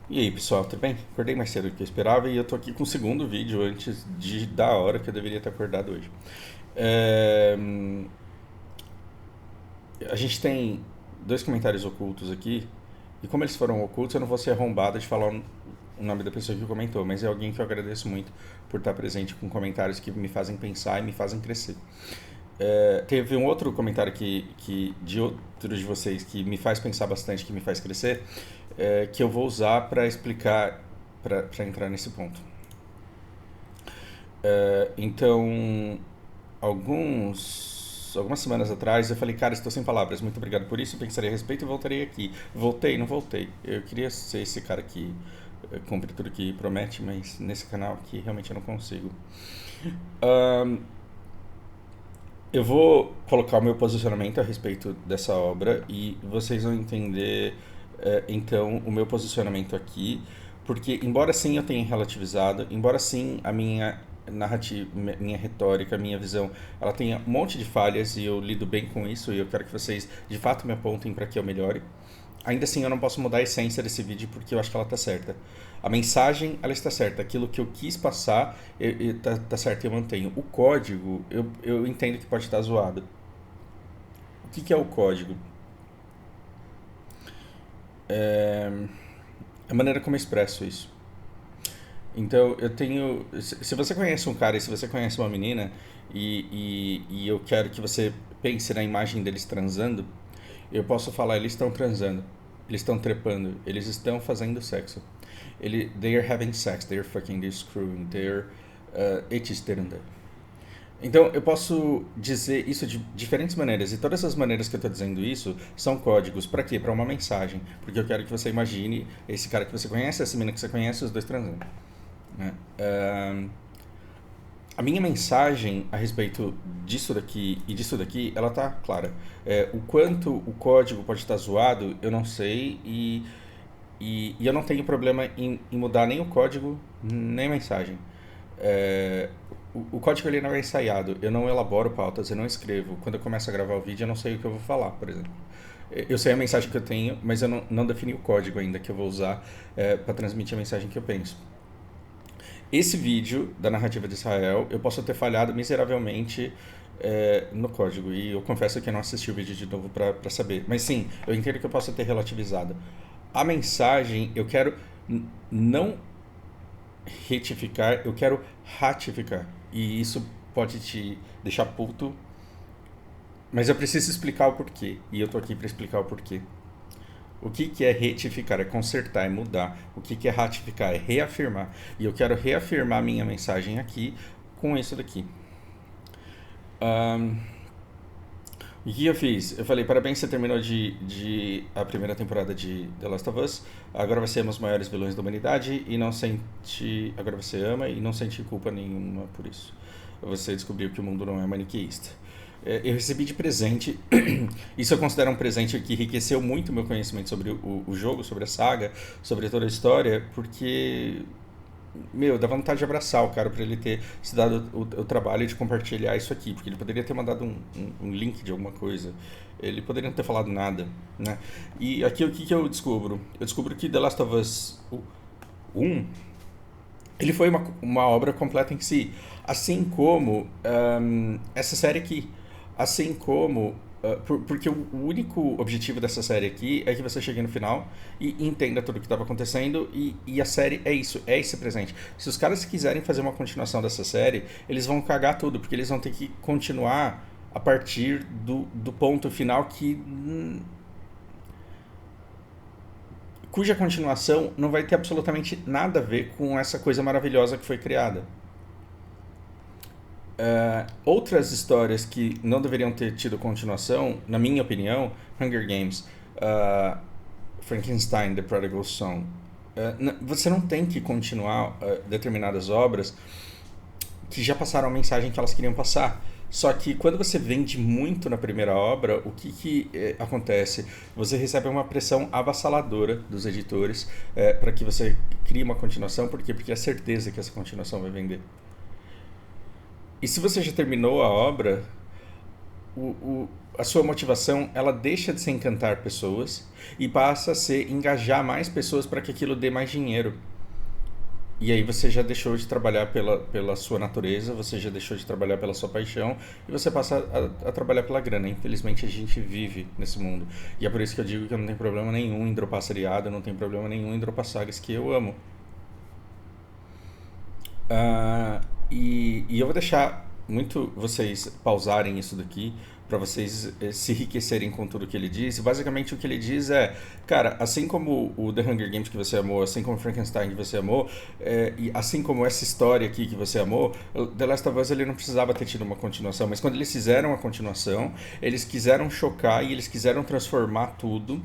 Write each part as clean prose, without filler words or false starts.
E aí, pessoal, tudo bem? Acordei mais cedo do que eu esperava e eu tô aqui com o segundo vídeo antes da hora que eu deveria ter acordado hoje. É, A gente tem dois comentários ocultos aqui, e como eles foram ocultos, eu não vou ser arrombado de falar o nome da pessoa que comentou, mas é alguém que eu agradeço muito por estar presente com comentários que me fazem pensar e me fazem crescer. Teve um outro comentário de outros de vocês que me faz pensar bastante, que me faz crescer, que eu vou usar para explicar, para entrar nesse ponto. Então, algumas semanas atrás eu falei, cara, estou sem palavras, muito obrigado por isso, pensarei a respeito e voltarei aqui. Voltei, não voltei. Eu queria ser esse cara que cumpre tudo que promete, mas nesse canal aqui realmente eu não consigo. Ahn, eu vou colocar o meu posicionamento a respeito dessa obra e vocês vão entender então o meu posicionamento aqui, porque embora sim eu tenha relativizado, embora sim a minha narrativa, minha retórica, minha visão, ela tenha um monte de falhas e eu lido bem com isso e eu quero que vocês de fato me apontem para que eu melhore. Ainda assim, eu não posso mudar a essência desse vídeo porque eu acho que ela está certa. A mensagem, ela está certa. Aquilo que eu quis passar, tá certo e eu mantenho. O código, eu entendo que pode estar zoado. O que é o código? É a maneira como eu expresso isso. Então, eu tenho. Se você conhece um cara e se você conhece uma menina e eu quero que você pense na imagem deles transando, eu posso falar: eles estão transando, eles estão trepando, eles estão fazendo sexo. They are having sex, they are fucking, they're screwing, they're etcetera. Então, eu posso dizer isso de diferentes maneiras, e todas as maneiras que eu estou dizendo isso são códigos. Para quê? Para uma mensagem. Porque eu quero que você imagine esse cara que você conhece, essa menina que você conhece, os dois transando. Né? A minha mensagem a respeito disso daqui e disso daqui, ela tá clara. O quanto o código pode estar zoado, eu não sei, e eu não tenho problema em mudar nem o código, nem a mensagem. É, o código ele não é ensaiado, eu não elaboro pautas, eu não escrevo. Quando eu começo a gravar o vídeo, eu não sei o que eu vou falar, por exemplo. Eu sei a mensagem que eu tenho, mas eu não defini o código ainda que eu vou usar para transmitir a mensagem que eu penso. Esse vídeo da narrativa de Israel, eu posso ter falhado miseravelmente no código. E eu confesso que eu não assisti o vídeo de novo para saber. Mas sim, eu entendo que eu posso ter relativizado. A mensagem, eu quero não retificar, eu quero ratificar. E isso pode te deixar puto. Mas eu preciso explicar o porquê. E eu tô aqui para explicar o porquê. O que é retificar? É consertar, é mudar. O que é ratificar? É reafirmar. E eu quero reafirmar minha mensagem aqui com isso daqui. O que eu fiz? Eu falei, parabéns, você terminou a primeira temporada de The Last of Us. Agora você ama os maiores vilões da humanidade e não sente... Agora você ama e não sente culpa nenhuma por isso. Você descobriu que o mundo não é maniqueísta. Eu recebi de presente, isso eu considero um presente que enriqueceu muito o meu conhecimento sobre o jogo, sobre a saga, sobre toda a história, porque, meu, dá vontade de abraçar o cara para ele ter se dado o trabalho de compartilhar isso aqui, porque ele poderia ter mandado um link de alguma coisa, ele poderia não ter falado nada, né? E aqui o que eu descubro? Eu descubro que The Last of Us 1, ele foi uma obra completa em si, assim como essa série aqui. Assim como. Porque o único objetivo dessa série aqui é que você chegue no final e entenda tudo o que estava acontecendo. E a série é isso, é esse presente. Se os caras quiserem fazer uma continuação dessa série, eles vão cagar tudo, porque eles vão ter que continuar a partir do ponto final cuja continuação não vai ter absolutamente nada a ver com essa coisa maravilhosa que foi criada. Outras histórias que não deveriam ter tido continuação, na minha opinião, Hunger Games, Frankenstein, The Prodigal Son. Você não tem que continuar determinadas obras que já passaram a mensagem que elas queriam passar. Só que quando você vende muito na primeira obra, o que acontece? Você recebe uma pressão avassaladora dos editores para que você crie uma continuação. Por quê? Porque é certeza que essa continuação vai vender. E se você já terminou a obra, a sua motivação, ela deixa de ser encantar pessoas e passa a ser engajar mais pessoas para que aquilo dê mais dinheiro. E aí você já deixou de trabalhar pela sua natureza, você já deixou de trabalhar pela sua paixão e você passa a trabalhar pela grana. Infelizmente a gente vive nesse mundo. E é por isso que eu digo que eu não tenho problema nenhum em dropar seriado, eu não tenho problema nenhum em dropar sagas que eu amo. E eu vou deixar muito vocês pausarem isso daqui para vocês se enriquecerem com tudo que ele diz. E basicamente o que ele diz é, cara, assim como o The Hunger Games que você amou, assim como Frankenstein que você amou, e assim como essa história aqui que você amou, The Last of Us ele não precisava ter tido uma continuação, mas quando eles fizeram a continuação, eles quiseram chocar e eles quiseram transformar tudo.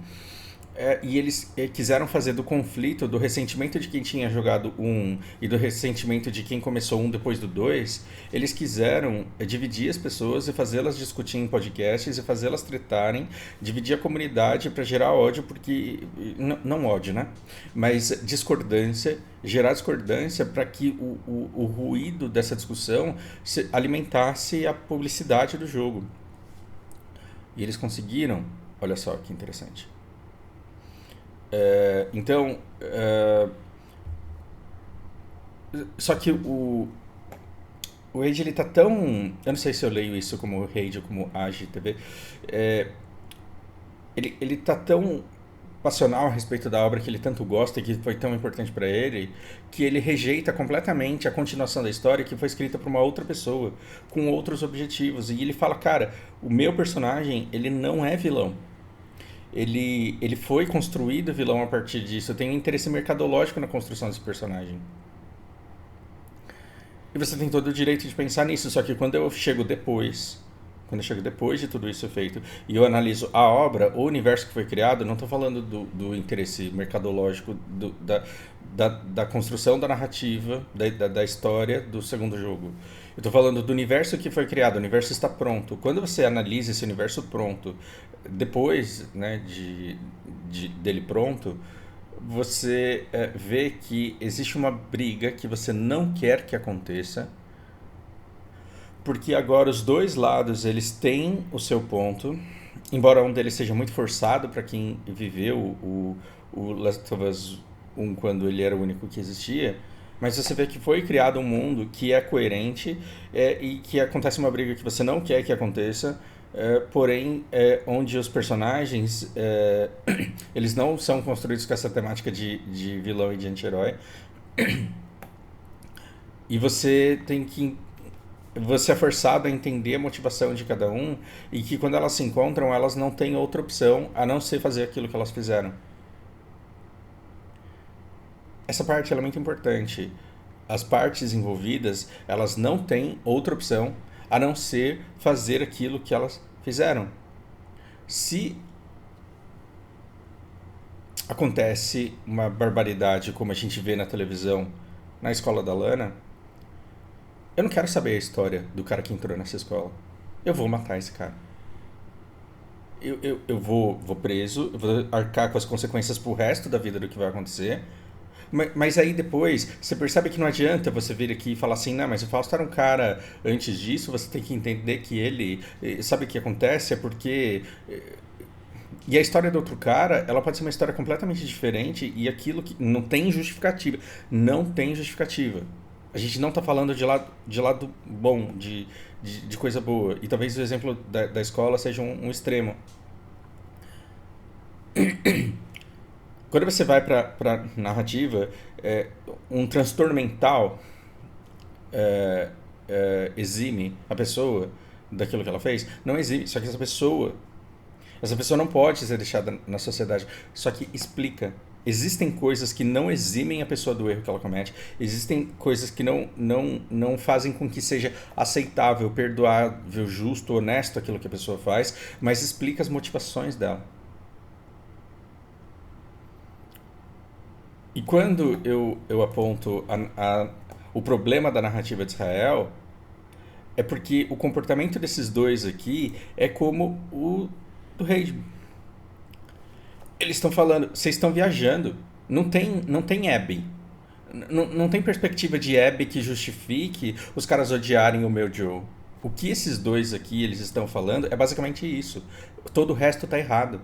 E eles quiseram fazer do conflito, do ressentimento de quem tinha jogado o 1 e do ressentimento de quem começou um depois do 2, eles quiseram dividir as pessoas e fazê-las discutir em podcasts e fazê-las tretarem, dividir a comunidade para gerar ódio, porque. Não ódio, né? Mas discordância, gerar discordância para que o ruído dessa discussão alimentasse a publicidade do jogo. E eles conseguiram, olha só que interessante. Então, só que o Rage ele tá tão, eu não sei se eu leio isso como Rage ou como Age TV, ele tá tão passional a respeito da obra que ele tanto gosta e que foi tão importante para ele, que ele rejeita completamente a continuação da história que foi escrita por uma outra pessoa, com outros objetivos. E ele fala, cara, o meu personagem, ele não é vilão. Ele foi construído vilão a partir disso. Eu tenho um interesse mercadológico na construção desse personagem. E você tem todo o direito de pensar nisso, só que quando eu chego depois de tudo isso feito, e eu analiso a obra, o universo que foi criado, não estou falando do interesse mercadológico, da construção da narrativa, da história do segundo jogo. Eu estou falando do universo que foi criado, o universo está pronto. Quando você analisa esse universo pronto, depois, né, dele pronto, você vê que existe uma briga que você não quer que aconteça, porque agora os dois lados eles têm o seu ponto, embora um deles seja muito forçado para quem viveu o Last of Us 1 quando ele era o único que existia, mas você vê que foi criado um mundo que é coerente e que acontece uma briga que você não quer que aconteça, porém onde os personagens eles não são construídos com essa temática de vilão e de anti-herói, e você é forçado a entender a motivação de cada um, e que quando elas se encontram, elas não têm outra opção a não ser fazer aquilo que elas fizeram. Essa parte ela é muito importante. As partes envolvidas, elas não têm outra opção a não ser fazer aquilo que elas fizeram. Se acontece uma barbaridade como a gente vê na televisão, na escola da Lana, eu não quero saber a história do cara que entrou nessa escola. Eu vou matar esse cara. Eu vou preso, eu vou arcar com as consequências pro resto da vida do que vai acontecer. Mas aí depois, você percebe que não adianta você vir aqui e falar assim, não, mas o Fausto era um cara antes disso, você tem que entender que ele... Sabe o que acontece? É porque... E a história do outro cara, ela pode ser uma história completamente diferente e aquilo que não tem justificativa. Não tem justificativa. A gente não está falando de lado bom, de coisa boa. E talvez o exemplo da escola seja um extremo. Quando você vai para narrativa, um transtorno mental exime a pessoa daquilo que ela fez? Não exime, só que essa pessoa não pode ser deixada na sociedade. Só que explica. Existem coisas que não eximem a pessoa do erro que ela comete. Existem coisas que não fazem com que seja aceitável, perdoável, justo, honesto aquilo que a pessoa faz, mas explica as motivações dela. E quando eu aponto o problema da narrativa de Israel, é porque o comportamento desses dois aqui é como o do rei. Eles estão falando, vocês estão viajando, não tem Abby. Não tem perspectiva de Abby que justifique os caras odiarem o meu Joe. O que esses dois aqui eles estão falando é basicamente isso. Todo o resto tá errado.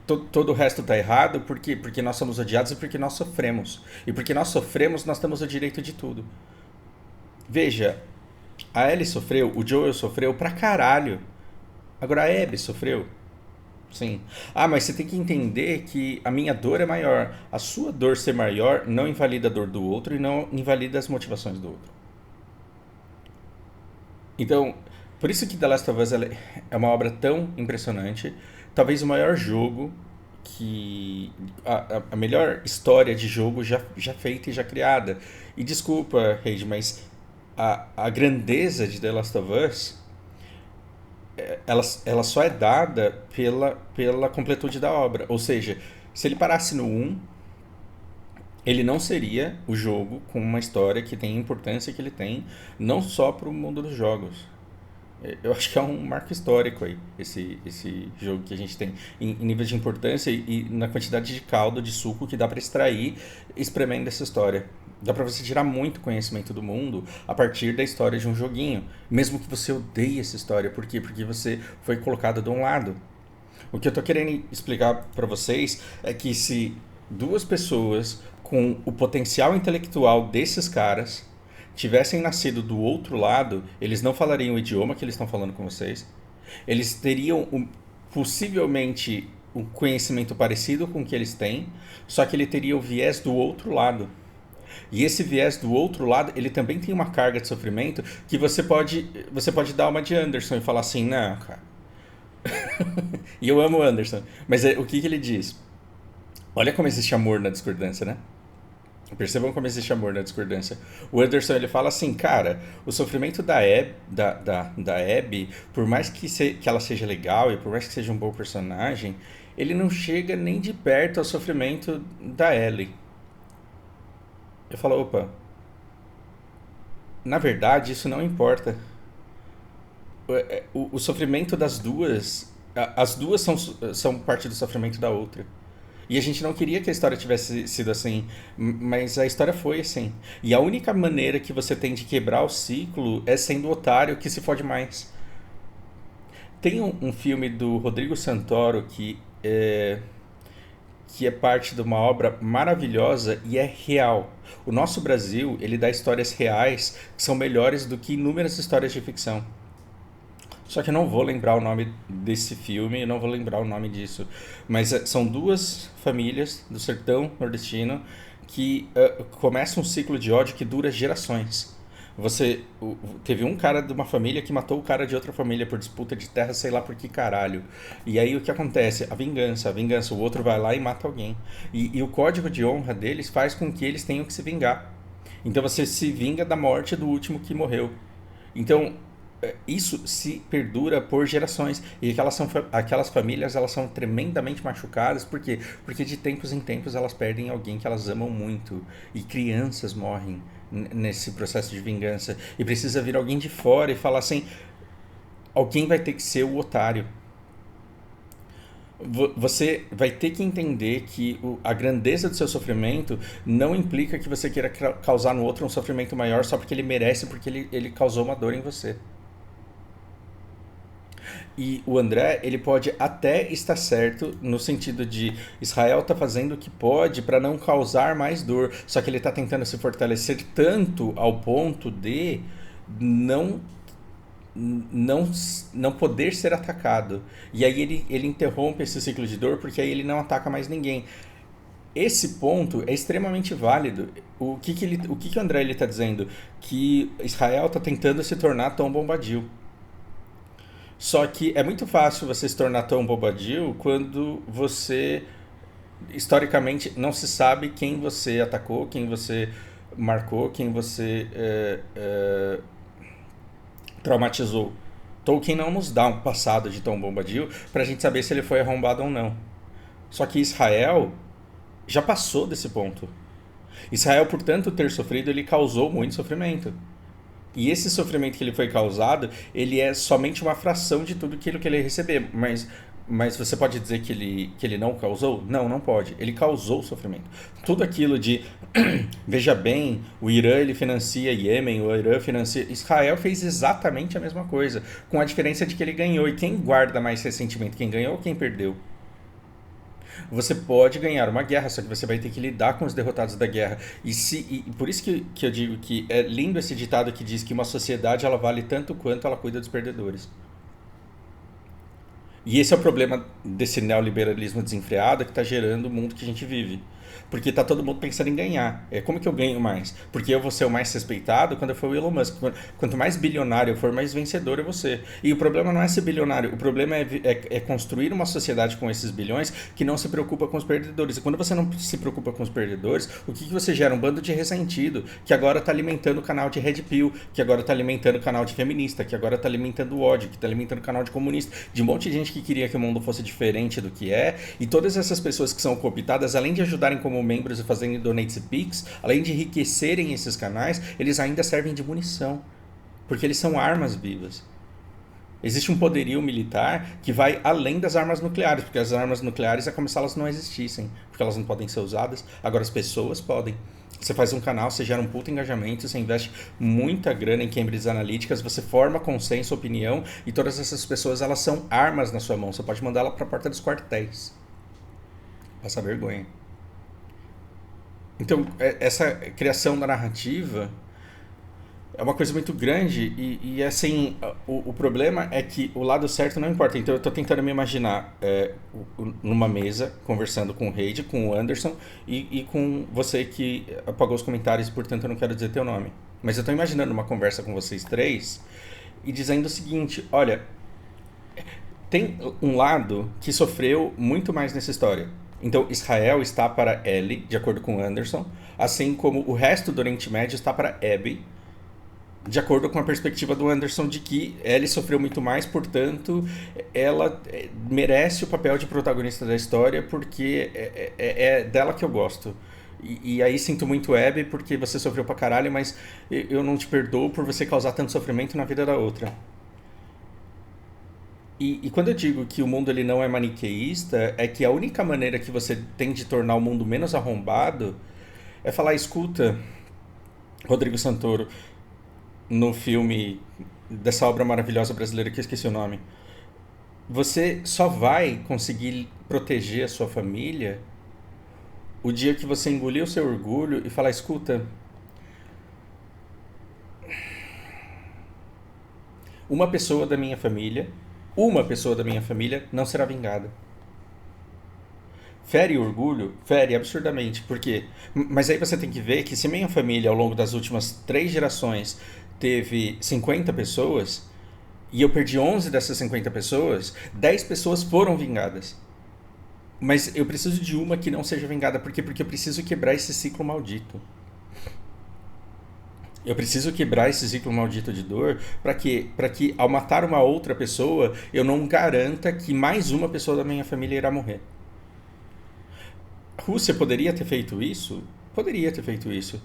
Todo o resto tá errado porque nós somos odiados e porque nós sofremos. E porque nós sofremos, nós temos o direito de tudo. Veja, a Ellie sofreu, o Joel sofreu pra caralho. Agora a Abby sofreu. Sim. Ah, mas você tem que entender que a minha dor é maior. A sua dor ser maior não invalida a dor do outro e não invalida as motivações do outro. Então, por isso que The Last of Us ela é uma obra tão impressionante. Talvez o maior jogo que. A melhor história de jogo já feita e já criada. E desculpa, Reid, mas a grandeza de The Last of Us ela só é dada pela completude da obra. Ou seja, se ele parasse no um, ele não seria o jogo com uma história que tem a importância que ele tem, não só para o mundo dos jogos. Eu acho que é um marco histórico aí, esse jogo que a gente tem em nível de importância e na quantidade de caldo, de suco que dá para extrair espremendo essa história. Dá para você tirar muito conhecimento do mundo a partir da história de um joguinho, mesmo que você odeie essa história. Por quê? Porque você foi colocado de um lado. O que eu tô querendo explicar para vocês é que se duas pessoas com o potencial intelectual desses caras tivessem nascido do outro lado, eles não falariam o idioma que eles estão falando com vocês. Eles teriam possivelmente um conhecimento parecido com o que eles têm, só que ele teria o viés do outro lado. E esse viés do outro lado, ele também tem uma carga de sofrimento que você pode dar uma de Anderson e falar assim, não, cara. E eu amo o Anderson. Mas o que ele diz? Olha como existe amor na discordância, né? Percebam como existe amor na discordância. O Anderson ele fala assim, cara, o sofrimento da Abby, por mais que ela seja legal e por mais que seja um bom personagem, ele não chega nem de perto ao sofrimento da Ellie. Eu falo, opa, na verdade isso não importa. O sofrimento das duas, as duas são parte do sofrimento da outra. E a gente não queria que a história tivesse sido assim, mas a história foi assim. E a única maneira que você tem de quebrar o ciclo é sendo o otário que se fode mais. Tem um filme do Rodrigo Santoro que é parte de uma obra maravilhosa e é real. O nosso Brasil, ele dá histórias reais que são melhores do que inúmeras histórias de ficção. Só que eu não vou lembrar o nome desse filme, eu não vou lembrar o nome disso. Mas são duas famílias do sertão nordestino que começam um ciclo de ódio que dura gerações. Teve um cara de uma família que matou o cara de outra família por disputa de terra, sei lá por que caralho. E aí o que acontece? A vingança. O outro vai lá e mata alguém. E o código de honra deles faz com que eles tenham que se vingar. Então você se vinga da morte do último que morreu. Então isso se perdura por gerações. E aquelas famílias elas são tremendamente machucadas. Por quê? Porque de tempos em tempos elas perdem alguém que elas amam muito. E crianças morrem nesse processo de vingança. E precisa vir alguém de fora e falar assim: alguém vai ter que ser o otário. Você vai ter que entender que a grandeza do seu sofrimento não implica que você queira causar no outro um sofrimento maior só porque ele merece, porque ele causou uma dor em você. E o André, ele pode até estar certo no sentido de Israel está fazendo o que pode para não causar mais dor, só que ele está tentando se fortalecer tanto ao ponto de não poder ser atacado. E aí ele interrompe esse ciclo de dor porque aí ele não ataca mais ninguém. Esse ponto é extremamente válido. O que o André está dizendo? Que Israel está tentando se tornar Tom Bombadil. Só que é muito fácil você se tornar Tom Bombadil quando você, historicamente, não se sabe quem você atacou, quem você marcou, quem você traumatizou. Tolkien não nos dá um passado de Tom Bombadil pra gente saber se ele foi arrombado ou não. Só que Israel já passou desse ponto. Israel, por tanto ter sofrido, ele causou muito sofrimento. E esse sofrimento que ele foi causado, ele é somente uma fração de tudo aquilo que ele ia receber. Mas Mas você pode dizer que ele não causou? Não, não pode. Ele causou sofrimento. Tudo aquilo de, veja bem, o Irã ele financia Iêmen, o Irã financia... Israel fez exatamente a mesma coisa, com a diferença de que ele ganhou. E quem guarda mais ressentimento? Quem ganhou ou quem perdeu? Você pode ganhar uma guerra, só que você vai ter que lidar com os derrotados da guerra. E por isso que eu digo que é lindo esse ditado que diz que uma sociedade ela vale tanto quanto ela cuida dos perdedores. E esse é o problema desse neoliberalismo desenfreado que está gerando o mundo que a gente vive. Porque está todo mundo pensando em ganhar. Como que eu ganho mais? Porque eu vou ser o mais respeitado quando eu for o Elon Musk. Quanto mais bilionário eu for, mais vencedor eu vou ser. E o problema não é ser bilionário. O problema é construir uma sociedade com esses bilhões que não se preocupa com os perdedores. E quando você não se preocupa com os perdedores, o que você gera? Um bando de ressentido que agora está alimentando o canal de Red Pill, que agora está alimentando o canal de feminista, que agora está alimentando o ódio, que está alimentando o canal de comunista, de um monte de gente que queria que o mundo fosse diferente do que é. E todas essas pessoas que são cooptadas, além de ajudarem como membros e fazendo donates e pix, além de enriquecerem esses canais, eles ainda servem de munição, porque eles são armas vivas. Existe um poderio militar que vai além das armas nucleares, porque as armas nucleares é como se elas não existissem, porque elas não podem ser usadas, agora as pessoas podem. Você faz um canal, você gera um puto engajamento, você investe muita grana em Cambridge Analytica, você forma consenso, opinião, e todas essas pessoas elas são armas na sua mão, você pode mandar ela para a porta dos quartéis. Passar vergonha. Então, essa criação da narrativa é uma coisa muito grande e assim, o problema é que o lado certo não importa. Então, eu estou tentando me imaginar numa mesa, conversando com o Reid, com o Anderson e com você que apagou os comentários, portanto eu não quero dizer teu nome. Mas eu estou imaginando uma conversa com vocês três e dizendo o seguinte, olha, tem um lado que sofreu muito mais nessa história. Então, Israel está para Eli, de acordo com Anderson, assim como o resto do Oriente Médio está para Abby, de acordo com a perspectiva do Anderson de que Eli sofreu muito mais, portanto, ela merece o papel de protagonista da história porque é dela que eu gosto. E aí sinto muito Abby porque você sofreu pra caralho, mas eu não te perdoo por você causar tanto sofrimento na vida da outra. E quando eu digo que o mundo ele não é maniqueísta, é que a única maneira que você tem de tornar o mundo menos arrombado é falar, escuta, Rodrigo Santoro, no filme dessa obra maravilhosa brasileira que eu esqueci o nome, você só vai conseguir proteger a sua família o dia que você engolir o seu orgulho e falar, escuta, uma pessoa da minha família não será vingada. Fere o orgulho? Fere absurdamente. Por quê? Mas aí você tem que ver que se minha família, ao longo das últimas 3 gerações, teve 50 pessoas, e eu perdi 11 dessas 50 pessoas, 10 pessoas foram vingadas. Mas eu preciso de uma que não seja vingada. Por quê? Porque eu preciso quebrar esse ciclo maldito. Eu preciso quebrar esse ciclo maldito de dor para que ao matar uma outra pessoa, eu não garanta que mais uma pessoa da minha família irá morrer. A Rússia poderia ter feito isso? Poderia ter feito isso.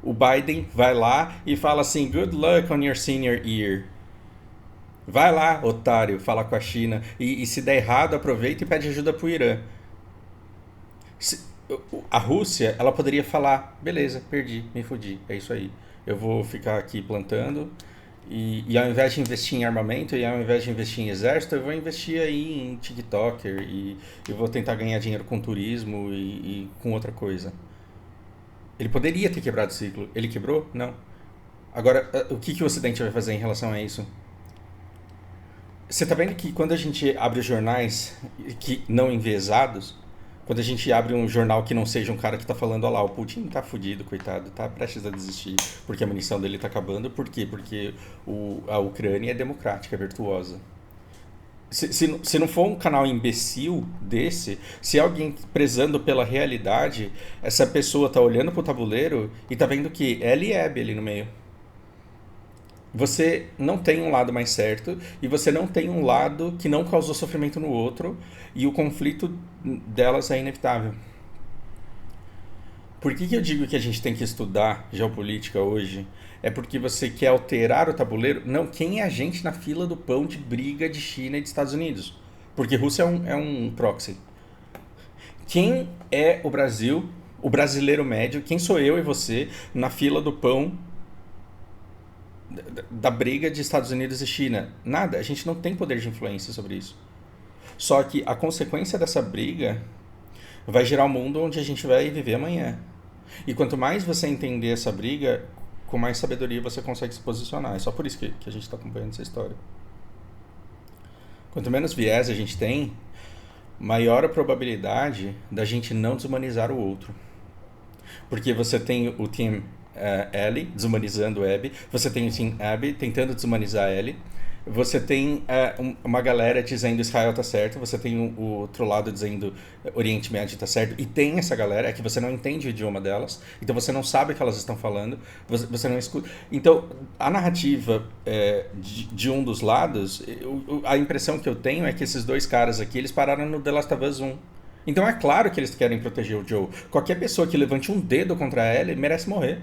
O Biden vai lá e fala assim, good luck on your senior year. Vai lá, otário, fala com a China. E se der errado, aproveita e pede ajuda pro Irã. A Rússia, ela poderia falar, beleza, perdi, me fudi, é isso aí. Eu vou ficar aqui plantando e ao invés de investir em armamento e ao invés de investir em exército, eu vou investir aí em TikToker e eu vou tentar ganhar dinheiro com turismo e com outra coisa. Ele poderia ter quebrado o ciclo. Ele quebrou? Não. Agora, o que o Ocidente vai fazer em relação a isso? Você tá vendo que quando a gente abre os jornais que não enviesados, quando a gente abre um jornal que não seja um cara que tá falando, olha lá, o Putin tá fudido, coitado, tá prestes a desistir, porque a munição dele tá acabando. Por quê? Porque a Ucrânia é democrática, é virtuosa. Se não for um canal imbecil desse, se é alguém prezando pela realidade, essa pessoa tá olhando pro tabuleiro e tá vendo que ela e Abby ali no meio. Você não tem um lado mais certo e você não tem um lado que não causou sofrimento no outro e o conflito delas é inevitável. Por que eu digo que a gente tem que estudar geopolítica hoje? É porque você quer alterar o tabuleiro? Não, quem é a gente na fila do pão de briga de China e de Estados Unidos? Porque Rússia é um proxy. Quem é o Brasil, o brasileiro médio, quem sou eu e você na fila do pão da briga de Estados Unidos e China? Nada, a gente não tem poder de influência sobre isso. Só que a consequência dessa briga vai gerar um mundo onde a gente vai viver amanhã. E quanto mais você entender essa briga, com mais sabedoria você consegue se posicionar. É só por isso que a gente está acompanhando essa história. Quanto menos viés a gente tem, maior a probabilidade da gente não desumanizar o outro. Porque você tem o Team Ellie desumanizando o Abby, você tem o Team Abby tentando desumanizar a Ellie, você tem uma galera dizendo Israel tá certo, você tem o outro lado dizendo Oriente Médio tá certo, e tem essa galera, é que você não entende o idioma delas, então você não sabe o que elas estão falando, você não escuta. Então, a narrativa de um dos lados, a impressão que eu tenho é que esses dois caras aqui, eles pararam no The Last of Us 1. Então é claro que eles querem proteger o Joe. Qualquer pessoa que levante um dedo contra ela merece morrer.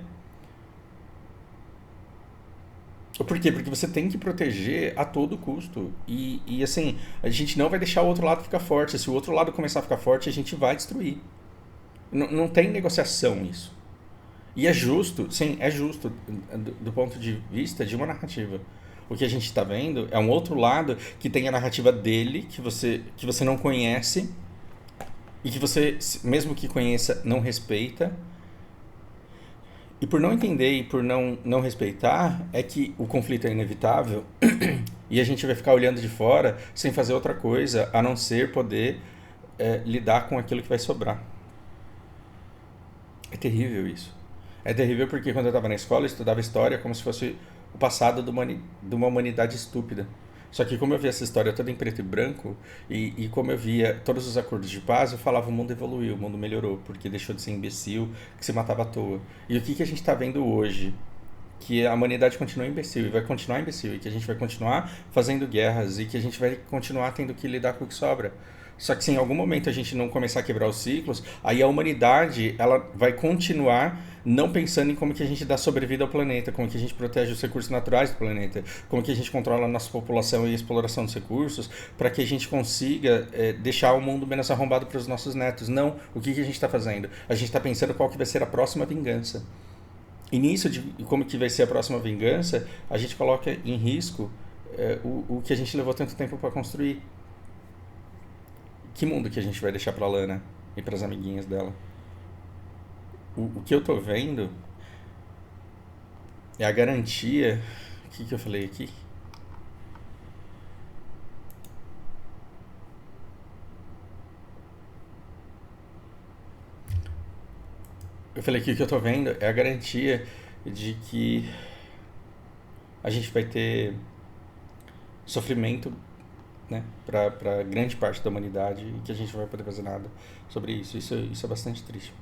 Por quê? Porque você tem que proteger a todo custo. E assim, a gente não vai deixar o outro lado ficar forte. Se o outro lado começar a ficar forte, a gente vai destruir. Não tem negociação isso. E é justo, sim, é justo do ponto de vista de uma narrativa. O que a gente está vendo é um outro lado que tem a narrativa dele, que você não conhece, e que você, mesmo que conheça, não respeita. E por não entender e por não respeitar, é que o conflito é inevitável e a gente vai ficar olhando de fora sem fazer outra coisa a não ser poder lidar com aquilo que vai sobrar. É terrível isso. É terrível porque quando eu estava na escola eu estudava história como se fosse o passado de uma humanidade estúpida. Só que como eu via essa história toda em preto e branco, e como eu via todos os acordos de paz, eu falava o mundo evoluiu, o mundo melhorou, porque deixou de ser imbecil, que se matava à toa. E o que a gente está vendo hoje? Que a humanidade continua imbecil e vai continuar imbecil, e que a gente vai continuar fazendo guerras, e que a gente vai continuar tendo que lidar com o que sobra. Só que se em algum momento a gente não começar a quebrar os ciclos, aí a humanidade ela vai continuar não pensando em como que a gente dá sobrevida ao planeta, como que a gente protege os recursos naturais do planeta, como que a gente controla a nossa população e a exploração dos recursos, para que a gente consiga deixar o mundo menos arrombado para os nossos netos. Não, o que a gente está fazendo? A gente está pensando qual que vai ser a próxima vingança. E nisso de como que vai ser a próxima vingança, a gente coloca em risco o que a gente levou tanto tempo para construir. Que mundo que a gente vai deixar pra Lana e pras amiguinhas dela? O que eu tô vendo é a garantia. O que eu falei aqui? Eu falei que o que eu tô vendo é a garantia de que a gente vai ter sofrimento, né, para grande parte da humanidade e que a gente não vai poder fazer nada sobre isso. Isso é bastante triste.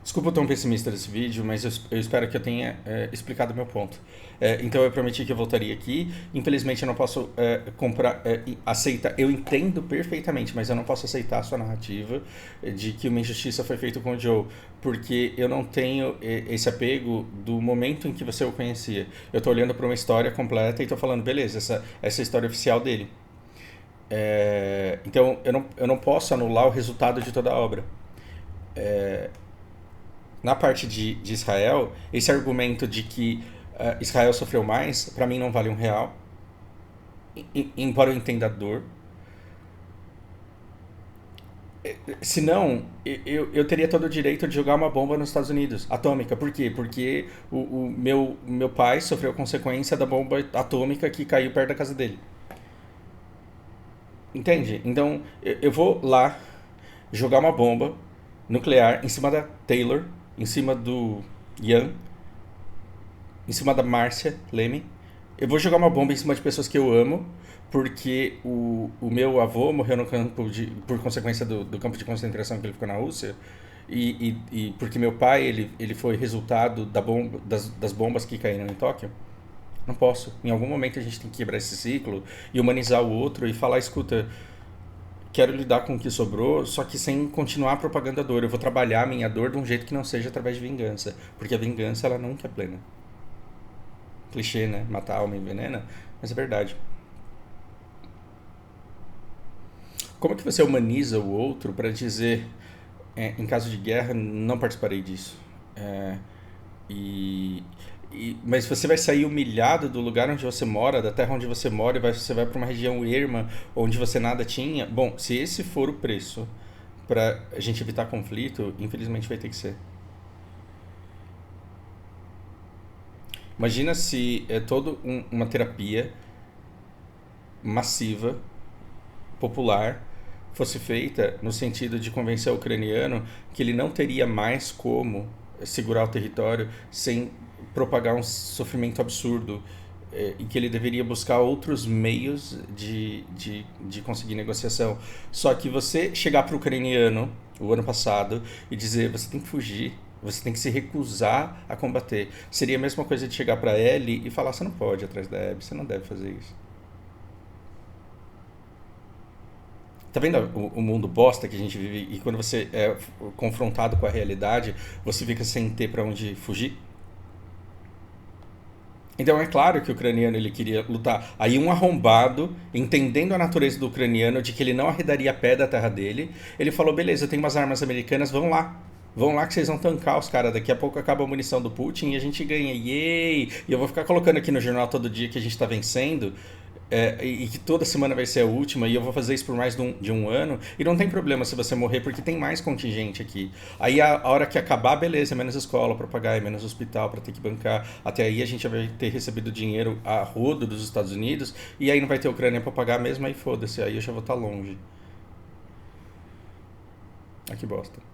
Desculpa o tom pessimista desse vídeo, mas eu espero que eu tenha explicado o meu ponto. Então eu prometi que eu voltaria aqui. Infelizmente eu não posso aceitar. Eu entendo perfeitamente, mas eu não posso aceitar a sua narrativa de que uma injustiça foi feita com o Joe, porque eu não tenho esse apego do momento em que você o conhecia. Eu estou olhando para uma história completa e estou falando, beleza, essa é a história oficial dele. Então eu não posso anular o resultado de toda a obra. Na parte de Israel, esse argumento de que Israel sofreu mais, para mim não vale um real, embora eu entenda a dor. Senão, eu teria todo o direito de jogar uma bomba nos Estados Unidos, atômica. Por quê? Porque o meu pai sofreu consequência da bomba atômica que caiu perto da casa dele. Entende? Então, eu vou lá jogar uma bomba nuclear em cima da Taylor, em cima do Ian, em cima da Márcia Leme. Eu vou jogar uma bomba em cima de pessoas que eu amo, porque o meu avô morreu no campo por consequência do campo de concentração que ele ficou na Rússia, e porque meu pai ele foi resultado das bombas que caíram em Tóquio. Não posso. Em algum momento a gente tem que quebrar esse ciclo e humanizar o outro e falar, escuta, quero lidar com o que sobrou, só que sem continuar propagando a dor. Eu vou trabalhar a minha dor de um jeito que não seja através de vingança, porque a vingança ela nunca é plena. Clichê, né? Matar a alma envenena, mas é verdade. como que você humaniza o outro para dizer, em caso de guerra, não participarei disso? É, e, mas você vai sair humilhado do lugar onde você mora, da terra onde você mora, e você vai para uma região erma, onde você nada tinha. Bom, se esse for o preço para a gente evitar conflito, infelizmente vai ter que ser. Imagina se é toda uma terapia massiva, popular, fosse feita no sentido de convencer o ucraniano que ele não teria mais como segurar o território sem propagar um sofrimento absurdo, e que ele deveria buscar outros meios de conseguir negociação. Só que você chegar para o ucraniano o ano passado e dizer você tem que fugir, você tem que se recusar a combater, seria a mesma coisa de chegar para ele e falar você não pode ir atrás da Abby, você não deve fazer isso. Tá vendo o mundo bosta que a gente vive, e quando você é confrontado com a realidade, você fica sem ter para onde fugir? Então é claro que o ucraniano ele queria lutar. Aí um arrombado, entendendo a natureza do ucraniano, de que ele não arredaria pé da terra dele, ele falou, beleza, eu tenho umas armas americanas, vão lá. Vão lá que vocês vão tancar os caras. Daqui a pouco acaba a munição do Putin e a gente ganha. Yay! E eu vou ficar colocando aqui no jornal todo dia que a gente tá vencendo. E que toda semana vai ser a última, e eu vou fazer isso por mais de um ano, e não tem problema se você morrer, porque tem mais contingente aqui. Aí a hora que acabar, beleza, é menos escola para pagar, é menos hospital para ter que bancar. Até aí a gente vai ter recebido dinheiro a rodo dos Estados Unidos, e aí não vai ter Ucrânia para pagar mesmo, aí foda-se, aí eu já vou estar longe. Ah, que bosta.